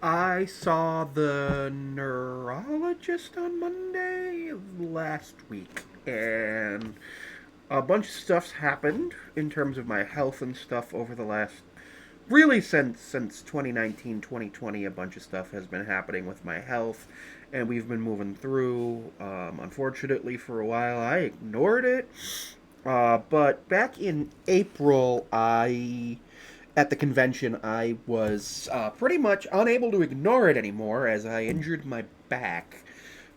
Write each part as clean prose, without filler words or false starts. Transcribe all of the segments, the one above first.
I saw the neurologist on Monday of last week, and a bunch of stuff's happened in terms of my health and stuff over the last really since 2019 2020. A bunch of stuff has been happening with my health, and we've been moving through. Unfortunately, for a while I ignored it, but back in April, I at the convention, I was pretty much unable to ignore it anymore as I injured my back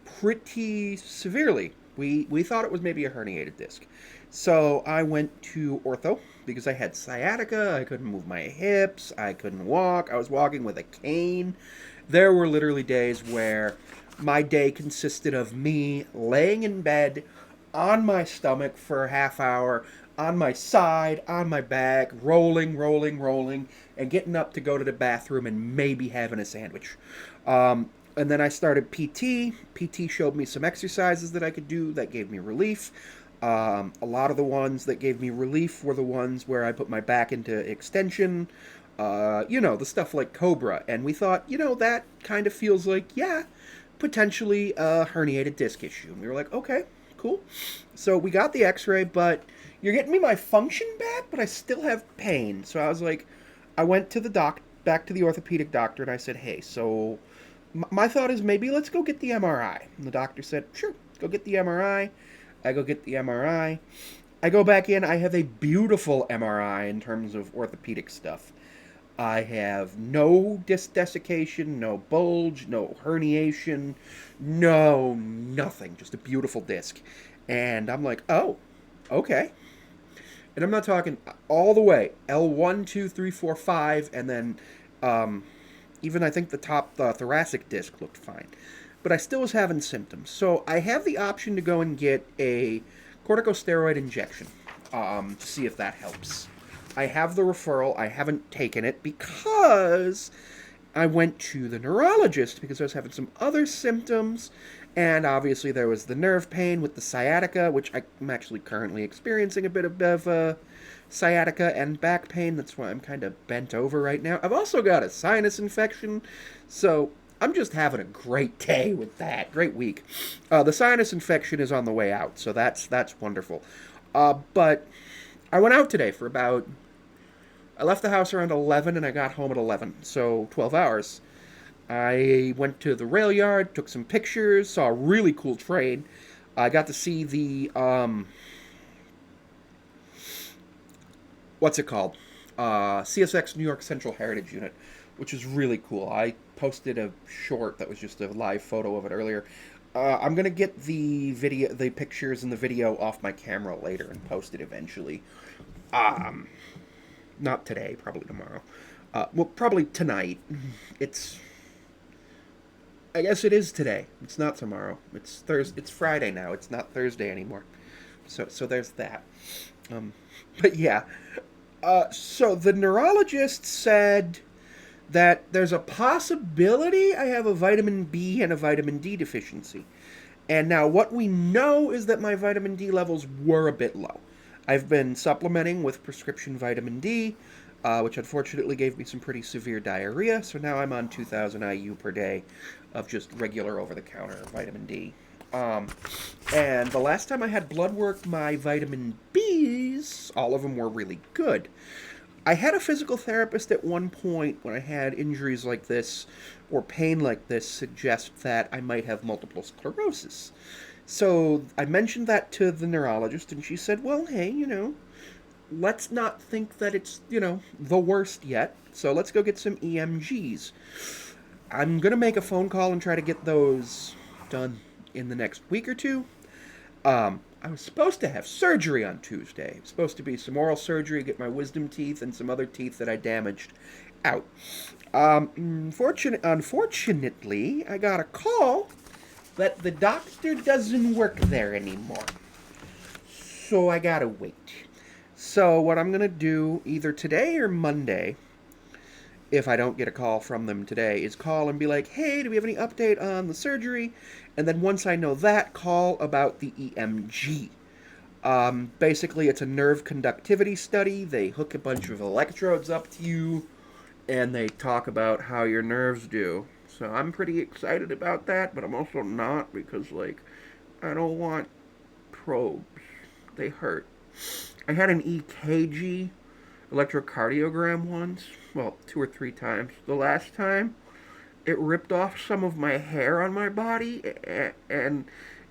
pretty severely. We thought it was maybe a herniated disc. So I went to ortho because I had sciatica. I couldn't move my hips. I couldn't walk. I was walking with a cane. There were literally days where my day consisted of me laying in bed on my stomach for a half hour, on my side, on my back, rolling, and getting up to go to the bathroom and maybe having a sandwich. And then I started PT. PT showed me some exercises that I could do that gave me relief. A lot of the ones that gave me relief were the ones where I put my back into extension. The stuff like Cobra. And we thought, that kind of feels like, yeah, potentially a herniated disc issue. And we were like, okay, cool. So we got the x ray, but you're getting me my function back, but I still have pain. So I was like, I went to the back to the orthopedic doctor, and I said, hey, so my thought is maybe let's go get the MRI. And the doctor said, sure, go get the MRI. I go get the MRI. I go back in. I have a beautiful MRI in terms of orthopedic stuff. I have no disc desiccation, no bulge, no herniation, no nothing. Just a beautiful disc. And I'm like, oh, okay. And I'm not talking all the way L1, 2, 3, 4, 5, and then um, even I think the top thoracic disc looked fine. But I still was having symptoms. So I have the option to go and get a corticosteroid injection to see if that helps. I have the referral. I haven't taken it because I went to the neurologist because I was having some other symptoms. And obviously, there was the nerve pain with the sciatica, which I'm actually currently experiencing a bit of sciatica and back pain. That's why I'm kind of bent over right now. I've also got a sinus infection, so I'm just having a great day with that. Great week. The sinus infection is on the way out, so that's wonderful. But I went out today for about. I left the house around 11 and I got home at 11, so 12 hours. I went to the rail yard, took some pictures, saw a really cool train. I got to see the what's it called? CSX New York Central Heritage Unit, which is really cool. I posted a short that was just a live photo of it earlier. I'm gonna get the pictures and the video off my camera later and post it eventually. Um, Not today, probably tomorrow. Well, probably tonight. It's. I guess it is today. It's not tomorrow. It's Thursday. It's Friday now. It's not Thursday anymore. So there's that. Um, but yeah. So the neurologist said that there's a possibility I have a vitamin B and a vitamin D deficiency. And now what we know is that my vitamin D levels were a bit low. I've been supplementing with prescription vitamin D, which unfortunately gave me some pretty severe diarrhea. So now I'm on 2,000 IU per day of just regular over-the-counter vitamin D. Um, and the last time I had blood work, my vitamin Bs, all of them were really good. I had a physical therapist at one point when I had injuries like this or pain like this suggest that I might have multiple sclerosis. So I mentioned that to the neurologist, and she said, well, hey, let's not think that it's, the worst yet. So let's go get some EMGs. I'm going to make a phone call and try to get those done in the next week or two. I was supposed to have surgery on Tuesday. It was supposed to be some oral surgery, get my wisdom teeth and some other teeth that I damaged out. Unfortunately, I got a call that the doctor doesn't work there anymore. So I gotta wait. So what I'm gonna do either today or Monday, if I don't get a call from them today, is call and be like, hey, do we have any update on the surgery? And then once I know that, call about the EMG. Basically, it's a nerve conductivity study. They hook a bunch of electrodes up to you, and they talk about how your nerves do. So I'm pretty excited about that, but I'm also not because, like, I don't want probes. They hurt. I had an EKG, electrocardiogram, once. Well, two or three times. The last time, it ripped off some of my hair on my body, and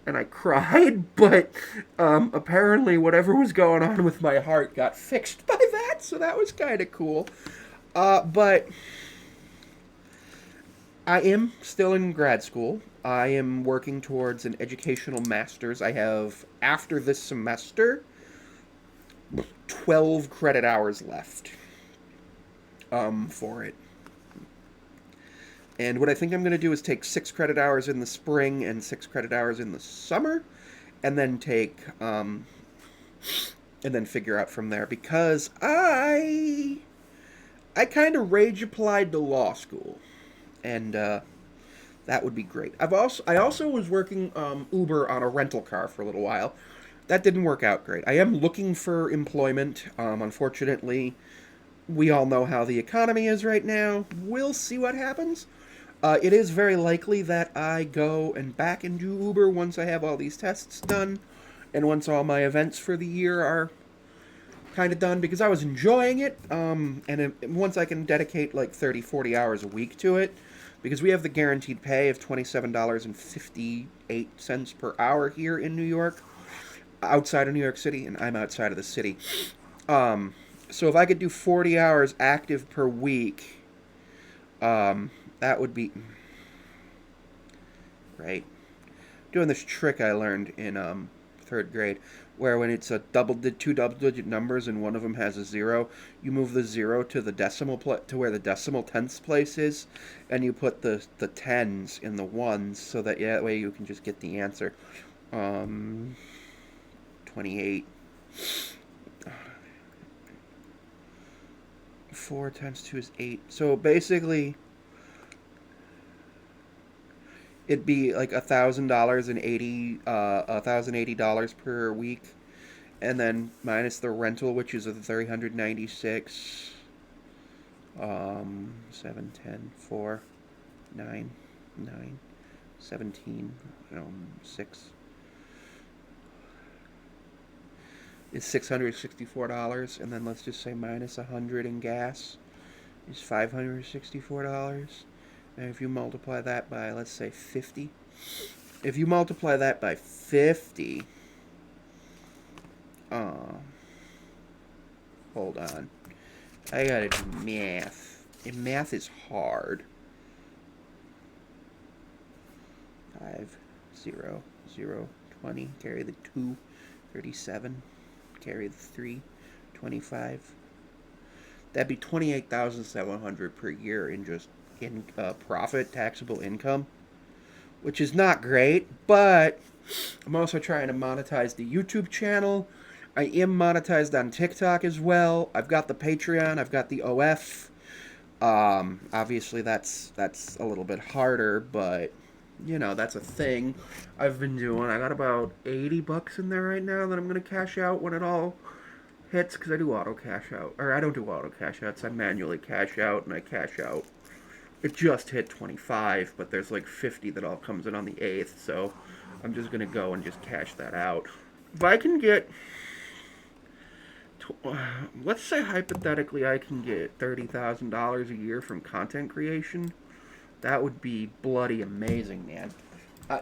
I cried. But apparently, whatever was going on with my heart got fixed by that, so that was kind of cool. But I am still in grad school. I am working towards an educational master's. I have, after this semester, 12 credit hours left for it. And what I think I'm going to do is take 6 credit hours in the spring and 6 credit hours in the summer, and then and then figure out from there. Because I kind of rage applied to law school, and that would be great. I also was working Uber on a rental car for a little while. That didn't work out great. I am looking for employment. Unfortunately, we all know how the economy is right now. We'll see what happens. It is very likely that I go and back and do Uber once I have all these tests done, and once all my events for the year are kind of done, because I was enjoying it, once I can dedicate like 30, 40 hours a week to it, because we have the guaranteed pay of $27.58 per hour here in New York, outside of New York City, and I'm outside of the city. So if I could do 40 hours active per week, that would be right. Doing this trick I learned in 3rd grade, where when it's two double-digit numbers and one of them has a 0, you move the 0 to the to where the decimal tenths place is, and you put the tens in the ones, so that that way you can just get the answer. 28. 4 times 2 is 8. So basically, it'd be like $1,080 per week, and then minus the rental, which is 396. 7, 10, 4, 9, 9, 17, 6. Is $664, and then let's just say minus 100 in gas is $564. And if you multiply that by, let's say, 50, if you multiply that by 50, hold on, I gotta do math, and math is hard. 5, 0, 0, 20, carry the 2, 37, carry the 3, 25. That'd be $28,700 per year in just profit, taxable income, which is not great. But I'm also trying to monetize the YouTube channel. I am monetized on TikTok as well. I've got the Patreon. I've got the OF. Obviously, that's a little bit harder, but that's a thing I've been doing. I got about $80 in there right now that I'm gonna cash out when it all hits, because I do auto cash out, or I don't do auto cash outs. I manually cash out, and I cash out. It just hit 25, but there's like 50 that all comes in on the 8th, so I'm just gonna go and just cash that out. If I can get, let's say hypothetically, I can get $30,000 a year from content creation. That would be bloody amazing, man.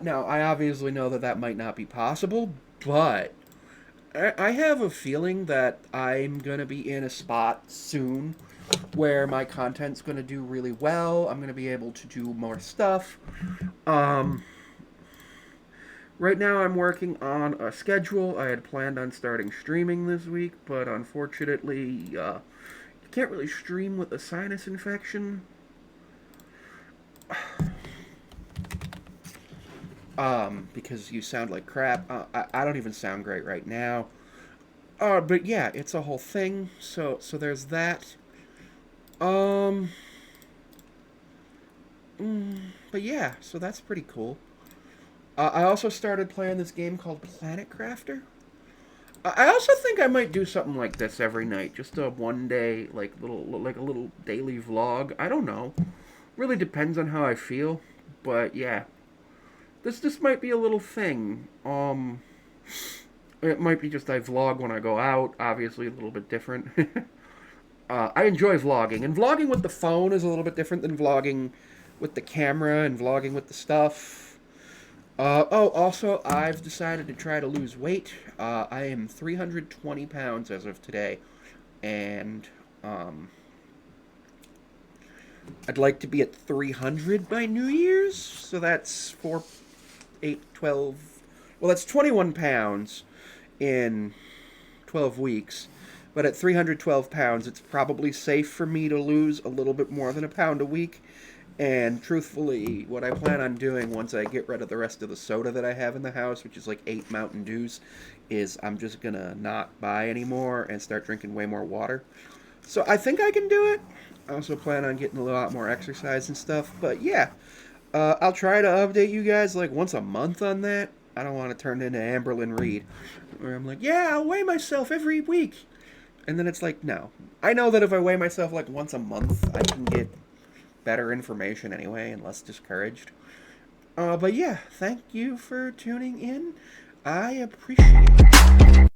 Now, I obviously know that might not be possible, but I have a feeling that I'm going to be in a spot soon where my content's going to do really well. I'm going to be able to do more stuff. Right now, I'm working on a schedule. I had planned on starting streaming this week, but unfortunately, you can't really stream with a sinus infection. Because you sound like crap. I don't even sound great right now. But yeah, it's a whole thing. So there's that. But yeah, so that's pretty cool. I also started playing this game called Planet Crafter. I also think I might do something like this every night, just a one day, like a little daily vlog. I don't know. Really depends on how I feel, but yeah, this might be a little thing. It might be just I vlog when I go out. Obviously, a little bit different. I enjoy vlogging, and vlogging with the phone is a little bit different than vlogging with the camera and vlogging with the stuff. Also, I've decided to try to lose weight. I am 320 pounds as of today, and um, I'd like to be at 300 by New Year's. So that's 4, 8, 12. Well, that's 21 pounds in 12 weeks. But at 312 pounds, it's probably safe for me to lose a little bit more than a pound a week. And truthfully, what I plan on doing once I get rid of the rest of the soda that I have in the house, which is like 8 Mountain Dews, is I'm just gonna not buy anymore and start drinking way more water. So I think I can do it. I also plan on getting a lot more exercise and stuff. But yeah, I'll try to update you guys like once a month on that. I don't want to turn into Amberlyn Reed, where I'm like, yeah, I'll weigh myself every week. And then it's like, no. I know that if I weigh myself like once a month, I can get better information anyway and less discouraged. But yeah, thank you for tuning in. I appreciate it.